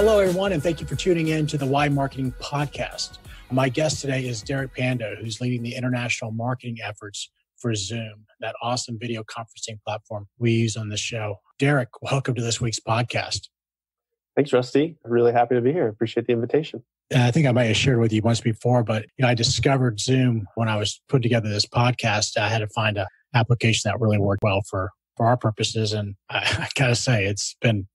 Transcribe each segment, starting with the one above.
Hello, everyone, and thank you for tuning in to the Why Marketing Podcast. My guest today is Derek Pando, who's leading the international marketing efforts for Zoom, that awesome video conferencing platform we use on the show. Derek, welcome to this week's podcast. Thanks, Rusty. I'm really happy to be here. Appreciate the invitation. I think I might have shared with you once before, but I discovered Zoom when I was putting together this podcast. I had to find an application that really worked well for our purposes. And I gotta say, it's been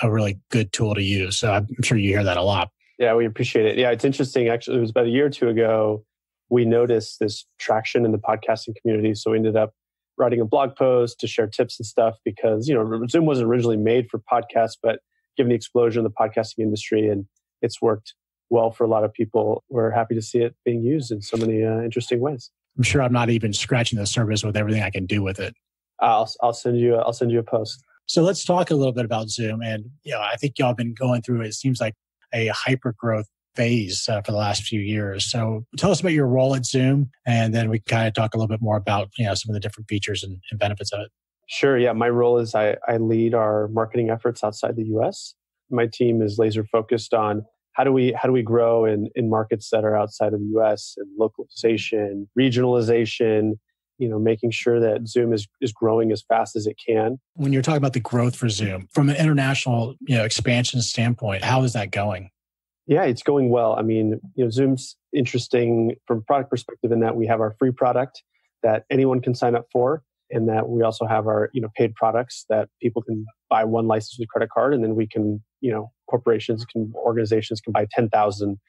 a really good tool to use. So I'm sure you hear that a lot. Yeah, we appreciate it. Yeah, it's interesting. Actually, it was about a year or two ago, we noticed this traction in the podcasting community. So we ended up writing a blog post to share tips and stuff because, Zoom wasn't originally made for podcasts, but given the explosion in the podcasting industry and it's worked well for a lot of people, we're happy to see it being used in so many interesting ways. I'm sure I'm not even scratching the surface with everything I can do with it. I'll send you a post. So let's talk a little bit about Zoom. And I think y'all have been going through, it seems like, a hyper growth phase for the last few years. So tell us about your role at Zoom, and then we can kind of talk a little bit more about some of the different features and benefits of it. Sure. Yeah. My role is I lead our marketing efforts outside the US. My team is laser focused on how do we grow in markets that are outside of the US, and localization, regionalization, making sure that Zoom is growing as fast as it can. When you're talking about the growth for Zoom, from an international expansion standpoint, how is that going? Yeah, it's going well. I mean, Zoom's interesting from a product perspective in that we have our free product that anyone can sign up for, and that we also have our paid products that people can buy one license with a credit card, and then we can organizations can buy 10,000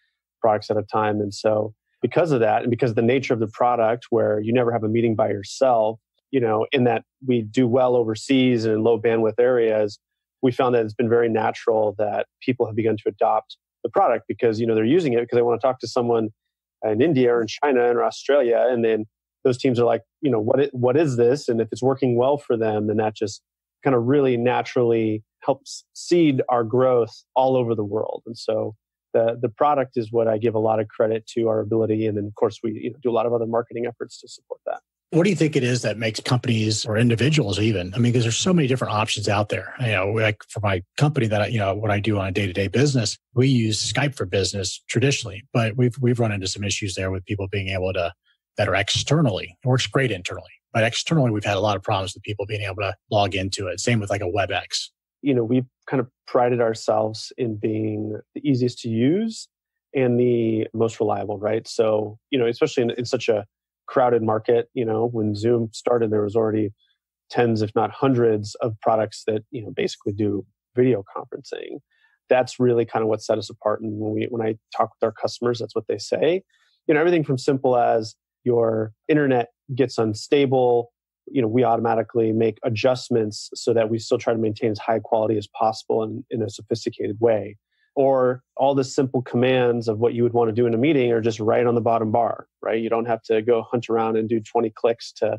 products at a time. And so because of that, and because of the nature of the product where you never have a meeting by yourself, in that we do well overseas and in low bandwidth areas, we found that it's been very natural that people have begun to adopt the product because, they're using it because they want to talk to someone in India or in China or Australia. And then those teams are like, what is this? And if it's working well for them, then that just kind of really naturally helps seed our growth all over the world. And so the product is what I give a lot of credit to our ability. And then of course we do a lot of other marketing efforts to support that. What do you think it is that makes companies or individuals even? because there's so many different options out there. Like for my company that what I do on a day-to-day business, we use Skype for business traditionally, but we've run into some issues there with people being able to, that are externally. It works great internally, but externally we've had a lot of problems with people being able to log into it. Same with like a WebEx. We've kind of prided ourselves in being the easiest to use and the most reliable, right? So, especially in such a crowded market, when Zoom started, there was already tens, if not hundreds of products that, basically do video conferencing. That's really kind of what set us apart. And when I talk with our customers, that's what they say. Everything from simple as your internet gets unstable, we automatically make adjustments so that we still try to maintain as high quality as possible in a sophisticated way. Or all the simple commands of what you would want to do in a meeting are just right on the bottom bar, right? You don't have to go hunt around and do 20 clicks to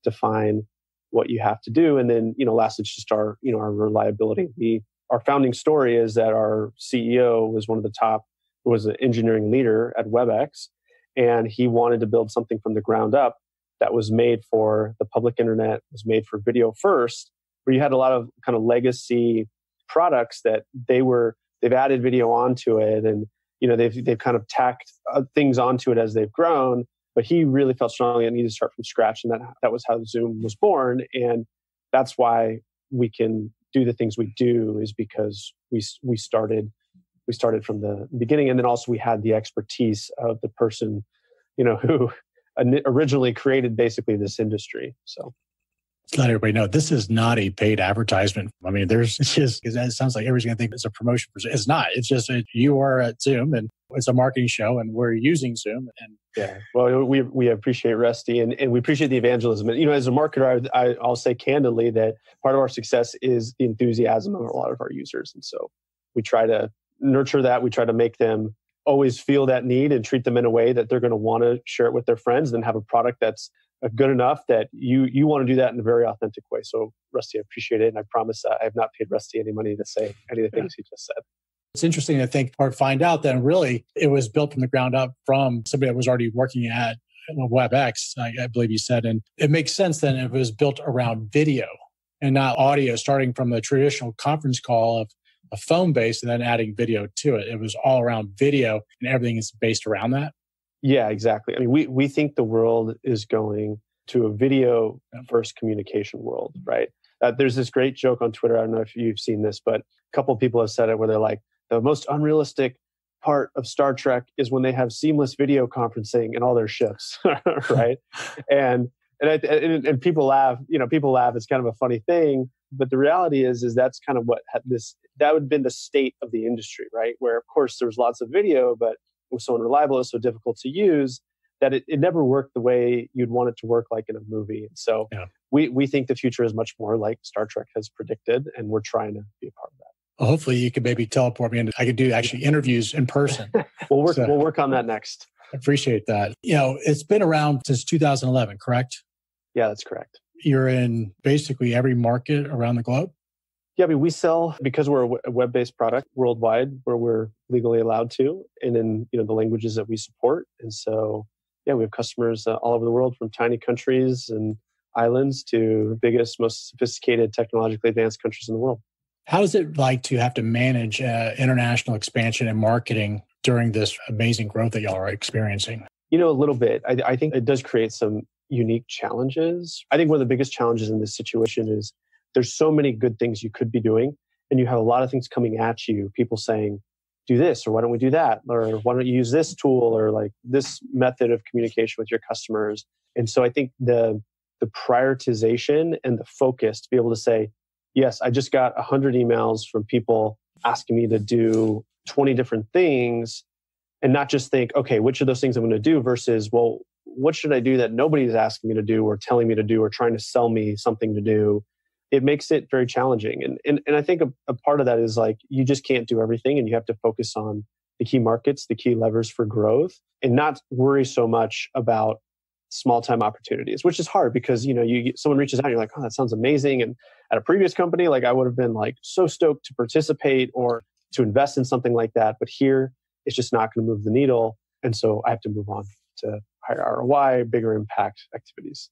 define what you have to do. And then, last, it's just our reliability. Our founding story is that our CEO was was an engineering leader at WebEx, and he wanted to build something from the ground up that was made for the public internet, was made for video first, where you had a lot of kind of legacy products that they've added video onto it, and they've kind of tacked things onto it as they've grown. But he really felt strongly it needed to start from scratch, and that was how Zoom was born. And that's why we can do the things we do, is because we started from the beginning, and then also we had the expertise of the person who originally created basically this industry. So let everybody know this is not a paid advertisement. It sounds like everybody's going to think it's a promotion for Zoom. It's not. It's just you are at Zoom, and it's a marketing show, and we're using Zoom. And yeah, well, we appreciate Rusty, and we appreciate the evangelism. And as a marketer, I'll say candidly that part of our success is the enthusiasm of a lot of our users, and so we try to nurture that. We try to make them always feel that need and treat them in a way that they're going to want to share it with their friends, and have a product that's good enough that you want to do that in a very authentic way. So Rusty, I appreciate it. And I promise I have not paid Rusty any money to say any of the things he just said. It's interesting to think or find out that really it was built from the ground up from somebody that was already working at WebEx, I believe you said. And it makes sense then if it was built around video and not audio, starting from the traditional conference call of a phone base and then adding video to it. It was all around video and everything is based around that. Yeah, exactly. I mean, we think the world is going to a video first communication world, right? There's this great joke on Twitter. I don't know if you've seen this, but a couple of people have said it where they're like, the most unrealistic part of Star Trek is when they have seamless video conferencing in all their ships, right? And people laugh. People laugh. It's kind of a funny thing, but the reality is that's kind of that would have been the state of the industry, right? Where of course there was lots of video, but it was so unreliable, it was so difficult to use that it never worked the way you'd want it to work, like in a movie. And so we think the future is much more like Star Trek has predicted, and we're trying to be a part of that. Well, hopefully you could maybe teleport me into, I could do actually interviews in person. We'll work on that next. I appreciate that. It's been around since 2011, correct? Yeah, that's correct. You're in basically every market around the globe? Yeah, I mean, we sell, because we're a web-based product worldwide where we're legally allowed to, and in the languages that we support. And so, yeah, we have customers all over the world, from tiny countries and islands to the biggest, most sophisticated, technologically advanced countries in the world. How is it like to have to manage international expansion and marketing during this amazing growth that y'all are experiencing? A little bit. I think it does create some unique challenges. I think one of the biggest challenges in this situation is there's so many good things you could be doing, and you have a lot of things coming at you. People saying, do this, or why don't we do that? Or why don't you use this tool, or like this method of communication with your customers? And so I think the prioritization and the focus to be able to say, yes, I just got 100 emails from people asking me to do 20 different things, and not just think, okay, which of those things I'm going to do versus, well, what should I do that nobody's asking me to do or telling me to do or trying to sell me something to do? It makes it very challenging. And I think a part of that is like, you just can't do everything, and you have to focus on the key markets, the key levers for growth, and not worry so much about small time opportunities, which is hard because, someone reaches out and you're like, oh, that sounds amazing. And at a previous company, like I would have been like so stoked to participate or to invest in something like that. But here it's just not going to move the needle. And so I have to move on to higher ROI, bigger impact activities.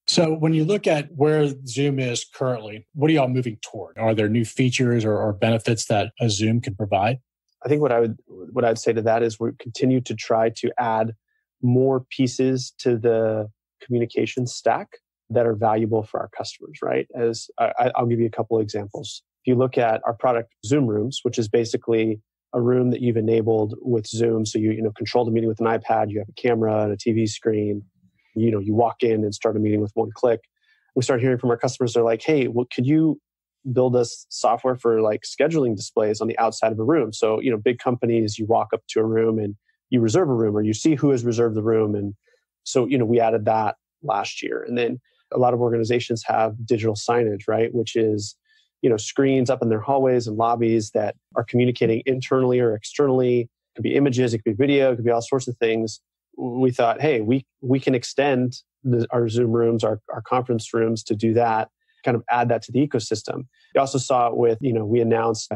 So when you look at where Zoom is currently, what are y'all moving toward? Are there new features or benefits that a Zoom can provide? I think what I'd say to that is we continue to try to add more pieces to the communication stack that are valuable for our customers, right? I'll give you a couple of examples. If you look at our product Zoom Rooms, which is basically a room that you've enabled with Zoom. So you control the meeting with an iPad, you have a camera and a TV screen. You walk in and start a meeting with one click. We start hearing from our customers. They're like, hey, could you build us software for like scheduling displays on the outside of a room? So, big companies, you walk up to a room and you reserve a room, or you see who has reserved the room. And so, we added that last year. And then a lot of organizations have digital signage, right? Which is, screens up in their hallways and lobbies that are communicating internally or externally. It could be images, it could be video, it could be all sorts of things. We thought, hey, we can extend our Zoom rooms, our conference rooms to do that, kind of add that to the ecosystem. You also saw it with, we announced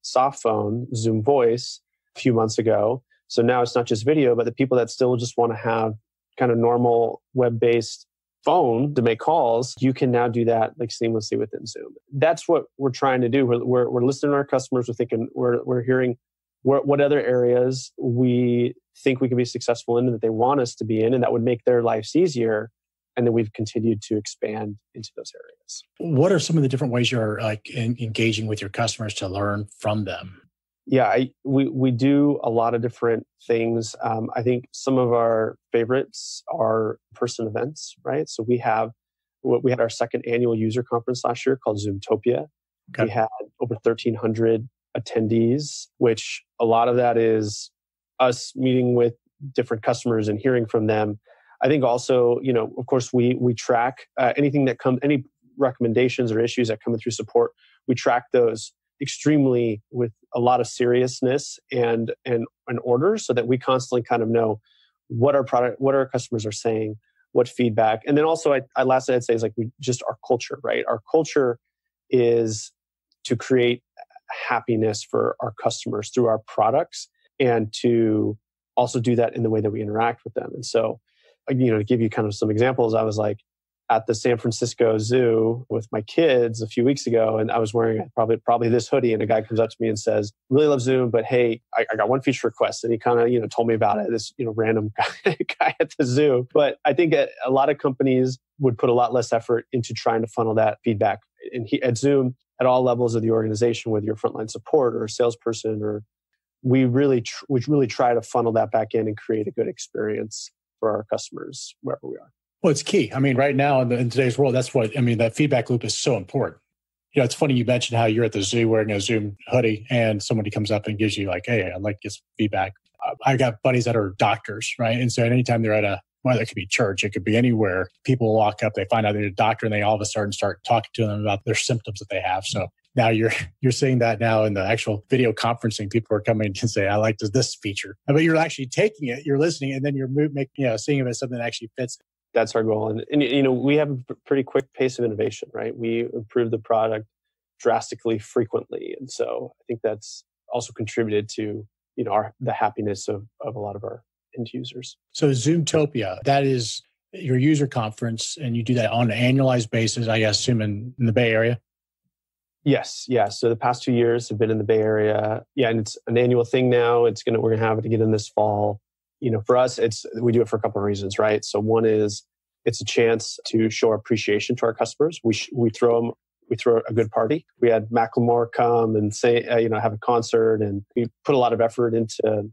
soft phone, Zoom Voice, a few months ago. So now it's not just video, but the people that still just want to have kind of normal web-based phone to make calls, you can now do that like seamlessly within Zoom. That's what we're trying to do. We're listening to our customers. We're thinking, we're hearing what other areas we think we can be successful in and that they want us to be in, and that would make their lives easier. And then we've continued to expand into those areas. What are some of the different ways you're engaging with your customers to learn from them? Yeah, we do a lot of different things. I think some of our favorites are person events, right? So we had our second annual user conference last year called Zoomtopia. Okay. We had over 1,300 attendees, which a lot of that is us meeting with different customers and hearing from them. I think also, of course, we track anything that comes, any recommendations or issues that come through support. We track those extremely with a lot of seriousness and order, so that we constantly kind of know what our customers are saying, what feedback. And then also, lastly, I'd say is our culture, right? Our culture is to create happiness for our customers through our products, and to also do that in the way that we interact with them. And so, to give you kind of some examples, I was like, at the San Francisco Zoo with my kids a few weeks ago, and I was wearing probably this hoodie, and a guy comes up to me and says, "Really love Zoom, but hey, I got one feature request." And he kind of told me about it. This random guy at the zoo. But I think a lot of companies would put a lot less effort into trying to funnel that feedback. And at Zoom, at all levels of the organization, whether you're frontline support or a salesperson, or we really try to funnel that back in and create a good experience for our customers wherever we are. Well, it's key. I mean, right now in today's world, that feedback loop is so important. It's funny you mentioned how you're at the zoo wearing a Zoom hoodie and somebody comes up and gives you like, "Hey, I'd like to get some feedback." I got buddies that are doctors, right? And so anytime they're at it could be church, it could be anywhere, people walk up, they find out they're a doctor, and they all of a sudden start talking to them about their symptoms that they have. So now you're seeing that now in the actual video conferencing, people are coming and say, "I like this feature," but you're actually taking it, you're listening, and then you're seeing it as something that actually fits. That's our goal. And we have a pretty quick pace of innovation, right? We improve the product drastically frequently. And so I think that's also contributed to, the happiness of a lot of our end users. So Zoomtopia, that is your user conference, and you do that on an annualized basis, I assume in the Bay Area? Yes. Yeah. So the past 2 years have been in the Bay Area. Yeah. And it's an annual thing now. We're going to have it again this fall. For us, we do it for a couple of reasons, right? So one is it's a chance to show appreciation to our customers. We throw a good party. We had Macklemore come and say, have a concert, and we put a lot of effort into,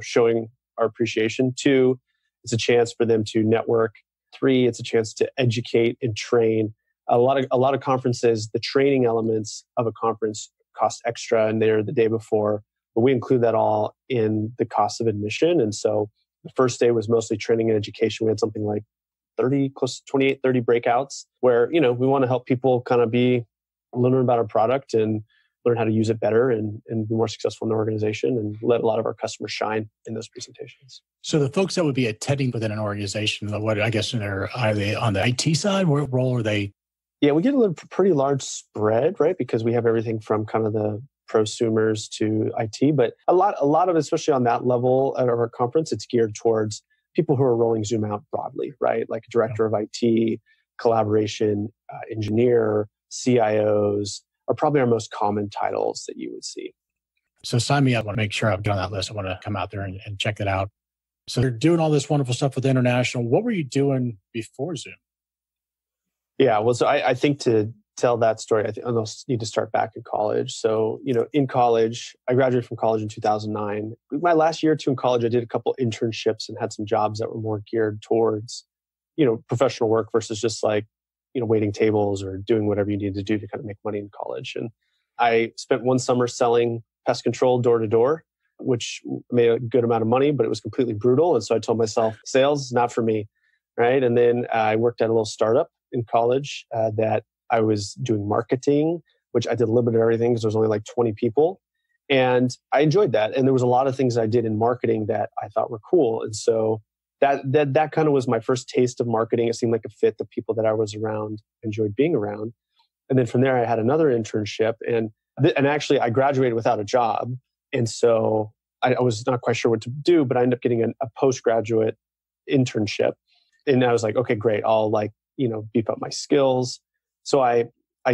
showing our appreciation. 2, it's a chance for them to network. 3, it's a chance to educate and train. A lot of conferences, the training elements of a conference cost extra, and they're the day before. But we include that all in the cost of admission. And so the first day was mostly training and education. We had something like 30 breakouts where, we want to help people kind of learn about our product and learn how to use it better and be more successful in the organization, and let a lot of our customers shine in those presentations. So the folks that would be attending within an organization, are they on the IT side? What role are they? Yeah, we get a pretty large spread, right? Because we have everything from kind of the prosumers to IT, but a lot of, especially on that level at our conference, it's geared towards people who are rolling Zoom out broadly, right? Like a director of IT, collaboration, engineer, CIOs are probably our most common titles that you would see. So sign me up. I want to make sure I've got on that list. I want to come out there and check it out. So you're doing all this wonderful stuff with international. What were you doing before Zoom? Yeah, well, so I think to tell that story, I almost need to start back in college. So, in college, I graduated from college in 2009. My last year or two in college, I did a couple internships and had some jobs that were more geared towards, professional work versus just like, waiting tables or doing whatever you need to do to kind of make money in college. And I spent one summer selling pest control door to door, which made a good amount of money, but it was completely brutal. And so I told myself, sales, not for me, right? And then I worked at a little startup in college that I was doing marketing, which I did a little bit of everything because there was only like 20 people. And I enjoyed that. And there was a lot of things I did in marketing that I thought were cool. And so that kind of was my first taste of marketing. It seemed like a fit. The people that I was around enjoyed being around. And then from there, I had another internship. And actually, I graduated without a job. And so I was not quite sure what to do, but I ended up getting a postgraduate internship. And I was like, okay, great. I'll beef up my skills. So I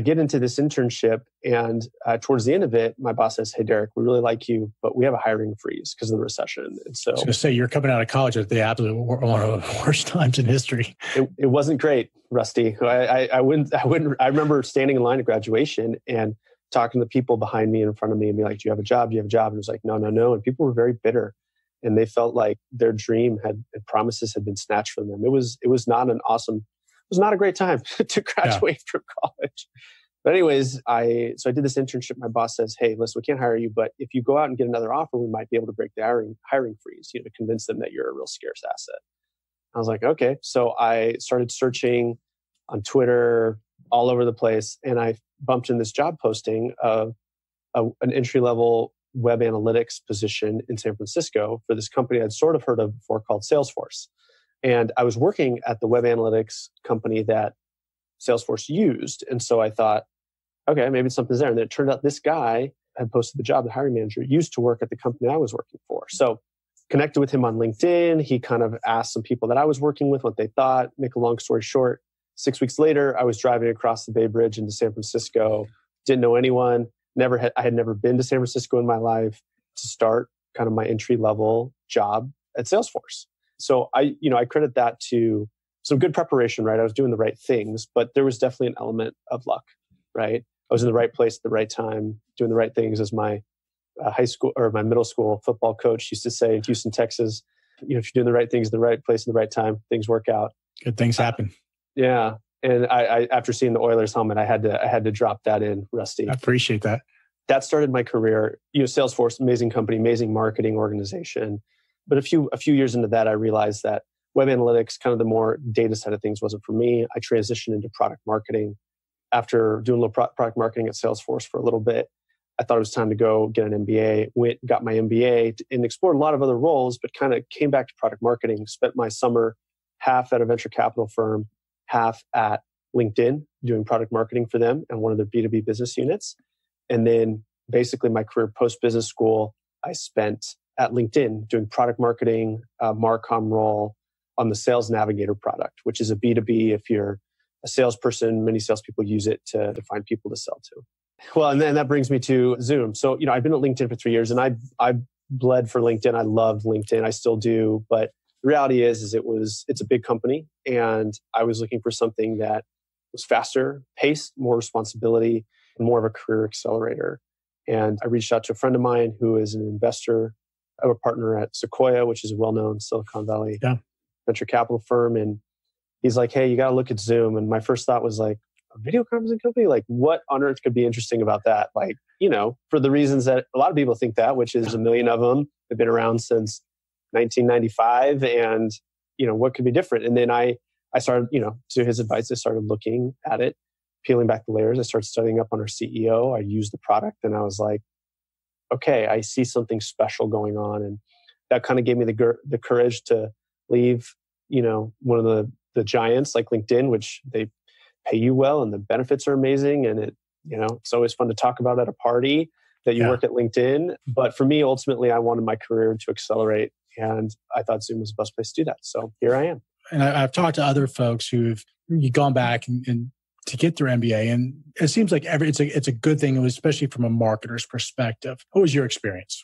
get into this internship, and towards the end of it, my boss says, "Hey, Derek, we really like you, but we have a hiring freeze because of the recession." And so, I was going to say, you're coming out of college at the absolute one of the worst times in history. It wasn't great, Rusty. I wouldn't. I remember standing in line at graduation and talking to the people behind me and in front of me, and be like, "Do you have a job? Do you have a job?" And it was like, "No, no, no." And people were very bitter, and they felt like their dream promises had been snatched from them. It was not an awesome. It was not a great time to graduate from college. But anyways, I did this internship. My boss says, "Hey, listen, we can't hire you, but if you go out and get another offer, we might be able to break the hiring freeze, to convince them that you're a real scarce asset." I was like, okay. So I started searching on Twitter, all over the place, and I bumped in this job posting of an entry-level web analytics position in San Francisco for this company I'd sort of heard of before called Salesforce. And I was working at the web analytics company that Salesforce used. And so I thought, okay, maybe something's there. And then it turned out this guy had posted the job, the hiring manager, used to work at the company I was working for. So connected with him on LinkedIn. He kind of asked some people that I was working with what they thought. Make a long story short, 6 weeks later, I was driving across the Bay Bridge into San Francisco. Didn't know anyone. I had never been to San Francisco in my life to start kind of my entry level job at Salesforce. So I credit that to some good preparation, right? I was doing the right things, but there was definitely an element of luck, right? I was in the right place at the right time, doing the right things. As my high school or my middle school football coach used to say in Houston, Texas, if you're doing the right things in the right place at the right time, things work out. Good things happen. Yeah. And I after seeing the Oilers helmet, I had to drop that in, Rusty. I appreciate that. That started my career. Salesforce, amazing company, amazing marketing organization. But a few years into that, I realized that web analytics, kind of the more data side of things, wasn't for me. I transitioned into product marketing. After doing a little product marketing at Salesforce for a little bit, I thought it was time to go get an MBA. Got my MBA and explored a lot of other roles, but kind of came back to product marketing. Spent my summer half at a venture capital firm, half at LinkedIn doing product marketing for them and one of their B2B business units. And then basically my career post-business school, I spent at LinkedIn doing product marketing, Marcom role on the Sales Navigator product, which is a B2B. If you're a salesperson, many salespeople use it to find people to sell to. Well, and then that brings me to Zoom. So, I've been at LinkedIn for 3 years and I bled for LinkedIn. I loved LinkedIn. I still do. But the reality is it's a big company and I was looking for something that was faster paced, more responsibility, and more of a career accelerator. And I reached out to a friend of mine who is an investor. I'm a partner at Sequoia, which is a well-known Silicon Valley venture capital firm. And he's like, hey, you got to look at Zoom. And my first thought was like, a video conferencing company? Like, what on earth could be interesting about that? Like, for the reasons that a lot of people think that, which is a million of them. They've been around since 1995. And, what could be different? And then I started, to his advice, I started looking at it, peeling back the layers. I started studying up on our CEO. I used the product and I was like, okay, I see something special going on. And that kind of gave me the courage to leave, one of the giants like LinkedIn, which they pay you well and the benefits are amazing. And it's always fun to talk about at a party that you work at LinkedIn. But for me, ultimately, I wanted my career to accelerate. And I thought Zoom was the best place to do that. So here I am. And I've talked to other folks who've gone back and to get their MBA. And it seems like it's a good thing, especially from a marketer's perspective. What was your experience?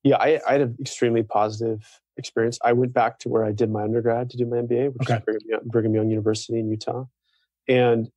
Yeah, I had an extremely positive experience. I went back to where I did my undergrad to do my MBA, which is Brigham Young University in Utah. And,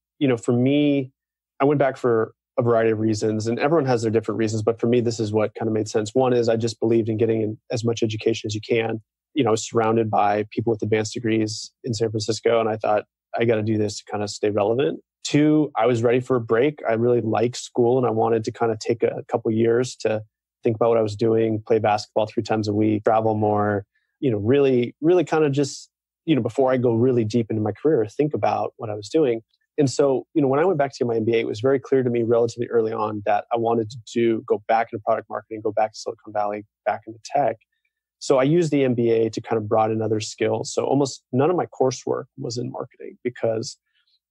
for me, I went back for a variety of reasons and everyone has their different reasons. But for me, this is what kind of made sense. One is I just believed in getting in as much education as you can. I was surrounded by people with advanced degrees in San Francisco. And I thought, I got to do this to kind of stay relevant. Two, I was ready for a break. I really liked school and I wanted to kind of take a couple years to think about what I was doing, play basketball 3 times a week, travel more, really, really kind of just, before I go really deep into my career, think about what I was doing. And so, when I went back to my MBA, it was very clear to me relatively early on that I wanted to go back into product marketing, go back to Silicon Valley, back into tech. So I used the MBA to kind of broaden other skills. So almost none of my coursework was in marketing because,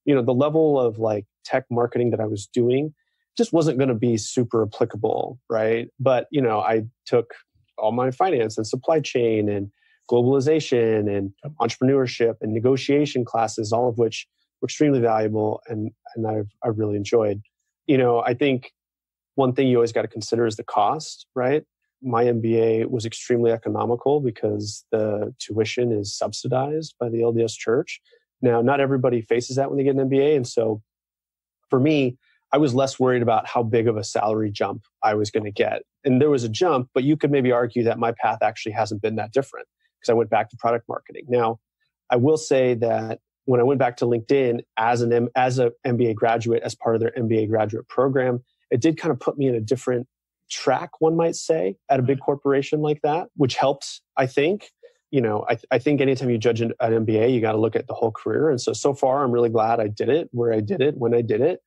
the level of like tech marketing that I was doing just wasn't going to be super applicable, right? But, I took all my finance and supply chain and globalization and entrepreneurship and negotiation classes, all of which were extremely valuable and I've really enjoyed. I think one thing you always got to consider is the cost, right? My MBA was extremely economical because the tuition is subsidized by the LDS Church. Now, not everybody faces that when they get an MBA. And so for me, I was less worried about how big of a salary jump I was going to get. And there was a jump, but you could maybe argue that my path actually hasn't been that different because I went back to product marketing. Now, I will say that when I went back to LinkedIn as an MBA graduate, as part of their MBA graduate program, it did kind of put me in a different track, one might say, at a big corporation like that, which helped, I think. I think anytime you judge an MBA, you got to look at the whole career. And so far, I'm really glad I did it, where I did it, when I did it.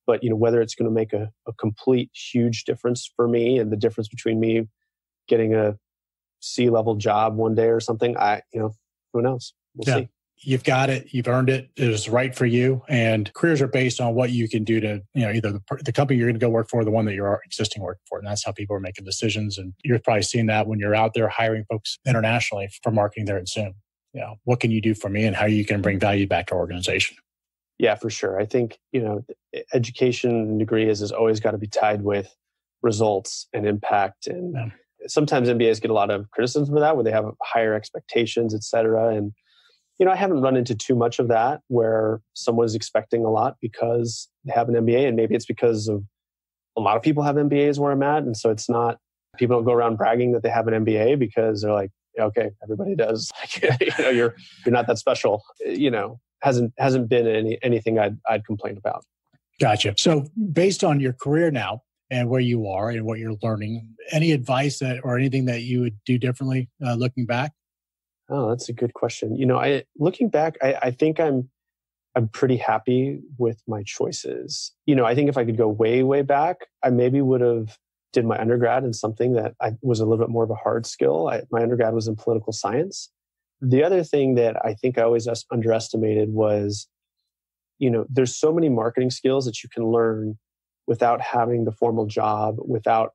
But, whether it's going to make a complete huge difference for me and the difference between me getting a C-level job one day or something, who knows? We'll see. You've got it. You've earned it. It was right for you. And careers are based on what you can do to, either the company you're going to go work for or the one that you're existing working for. And that's how people are making decisions. And you're probably seeing that when you're out there hiring folks internationally for marketing there at Zoom. What can you do for me and how you can bring value back to our organization? Yeah, for sure. I think, education degree is always got to be tied with results and impact. And Yeah. sometimes MBAs get a lot of criticism for that, where they have higher expectations, et cetera. And, I haven't run into too much of that where someone is expecting a lot because they have an MBA. And maybe it's because of a lot of people have MBAs where I'm at. And so it's not, people don't go around bragging that they have an MBA because they're like, yeah, okay, everybody does. You're not that special. Hasn't been anything I'd complain about. Gotcha. So based on your career now and where you are and what you're learning, any advice or anything that you would do differently looking back? Oh, that's a good question. Looking back, I think I'm pretty happy with my choices. I think if I could go way, way back, I maybe would have did my undergrad in something that was a little bit more of a hard skill. My undergrad was in political science. The other thing that I think I always underestimated was, there's so many marketing skills that you can learn without having the formal job, without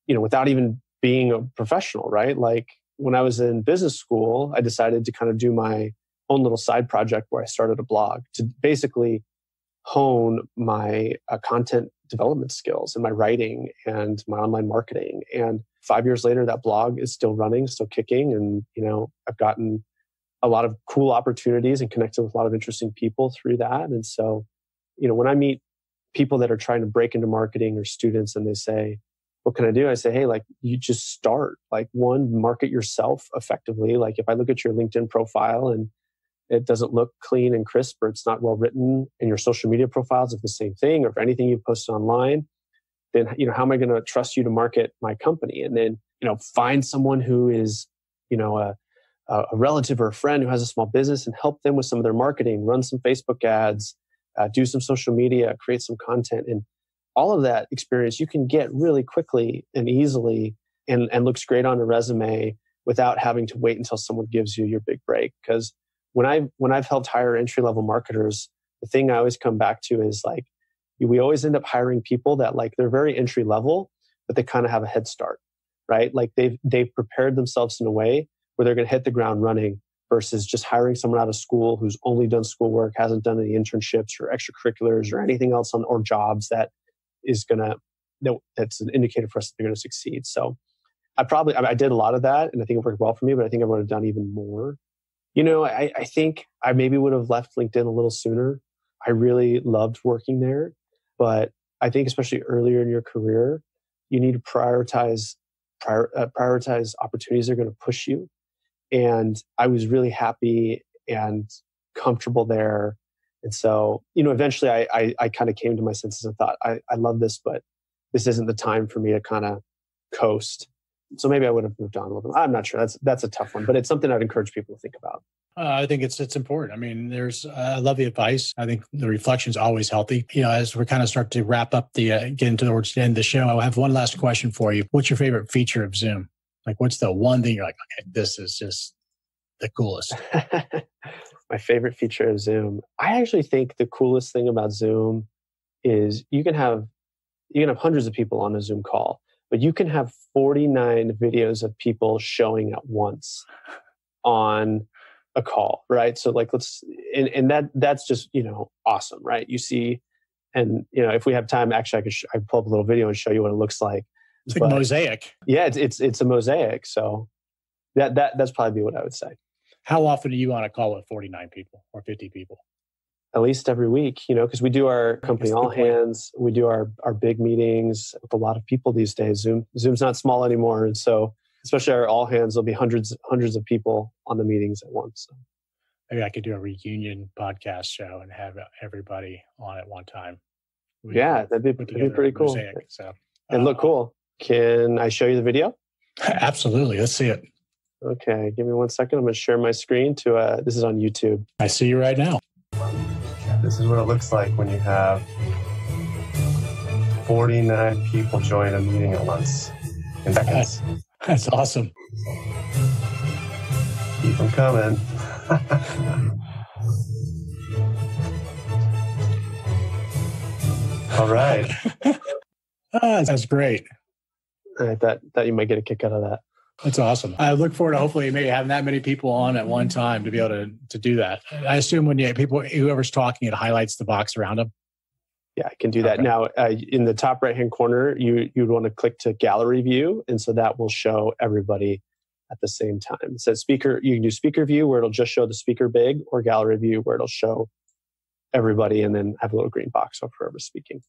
even being a professional, right? Like when I was in business school, I decided to kind of do my own little side project where I started a blog to basically hone my content development skills and my writing and my online marketing. And 5 years later, that blog is still running, still kicking. And, I've gotten a lot of cool opportunities and connected with a lot of interesting people through that. And so, when I meet people that are trying to break into marketing or students and they say, what can I do? I say, hey, like you just start. Like one, market yourself effectively. Like if I look at your LinkedIn profile and it doesn't look clean and crisp or it's not well written and your social media profiles are the same thing, or if anything you post online, then, how am I going to trust you to market my company? And then, find someone who is, a relative or a friend who has a small business and help them with some of their marketing, run some Facebook ads, do some social media, create some content. And all of that experience you can get really quickly and easily and looks great on a resume without having to wait until someone gives you your big break. Because when I've helped hire entry-level marketers, the thing I always come back to is like, we always end up hiring people that like they're very entry level, but they kind of have a head start, right? Like they've prepared themselves in a way where they're going to hit the ground running versus just hiring someone out of school who's only done schoolwork, hasn't done any internships or extracurriculars or anything else or jobs that's an indicator for us that they're going to succeed. So I did a lot of that and I think it worked well for me, but I think I would have done even more. I think I maybe would have left LinkedIn a little sooner. I really loved working there, but I think especially earlier in your career, you need to prioritize opportunities that are going to push you. And I was really happy and comfortable there. And so, eventually I kind of came to my senses and thought, I love this, but this isn't the time for me to kind of coast. So maybe I would have moved on a little bit. I'm not sure. That's a tough one, but it's something I'd encourage people to think about. I think it's important. I mean, I love the advice. I think the reflection is always healthy. As we kind of start to wrap up getting towards the end of the show, I have one last question for you. What's your favorite feature of Zoom? Like, what's the one thing you're like, okay, this is just the coolest? My favorite feature of Zoom. I actually think the coolest thing about Zoom is you can have hundreds of people on a Zoom call, but you can have 49 videos of people showing at once on a call, right? So like that's just, awesome, right? You see, and if we have time, actually I pull up a little video and show you what it looks like. It's like a mosaic. Yeah, it's a mosaic. So that's probably what I would say. How often are you on a call with 49 people or 50 people? At least every week, because we do our company all hands. We do our big meetings with a lot of people these days. Zoom's not small anymore. And so especially our all hands, there'll be hundreds of people on the meetings at once. So. Maybe I could do a reunion podcast show and have everybody on at one time. That'd be pretty cool. Mosaic, so. It'd look cool. Can I show you the video? Absolutely. Let's see it. Okay. Give me 1 second. I'm going to share my screen this is on YouTube. I see you right now. This is what it looks like when you have 49 people join a meeting at once in seconds. That's awesome. Keep them coming. All right. That's great. I thought you might get a kick out of that. That's awesome. I look forward to hopefully maybe having that many people on at one time to be able to do that. I assume when whoever's talking, it highlights the box around them. Yeah, I can do that. Now, in the top right-hand corner, you'd want to click to gallery view. And so that will show everybody at the same time. It says speaker. You can do speaker view where it'll just show the speaker big, or gallery view where it'll show everybody and then have a little green box of whoever's speaking.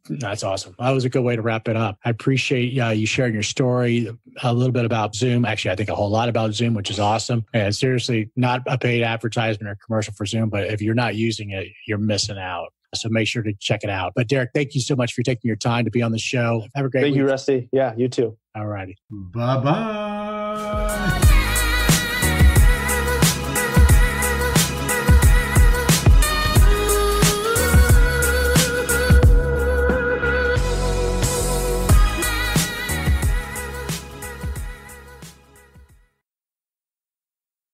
That's awesome. That was a good way to wrap it up. I appreciate you sharing your story, a little bit about Zoom. Actually, I think a whole lot about Zoom, which is awesome. And seriously, not a paid advertisement or commercial for Zoom, but if you're not using it, you're missing out. So make sure to check it out. But Derek, thank you so much for taking your time to be on the show. Have a great week. Thank you, Rusty. Yeah, you too. All righty. Bye-bye.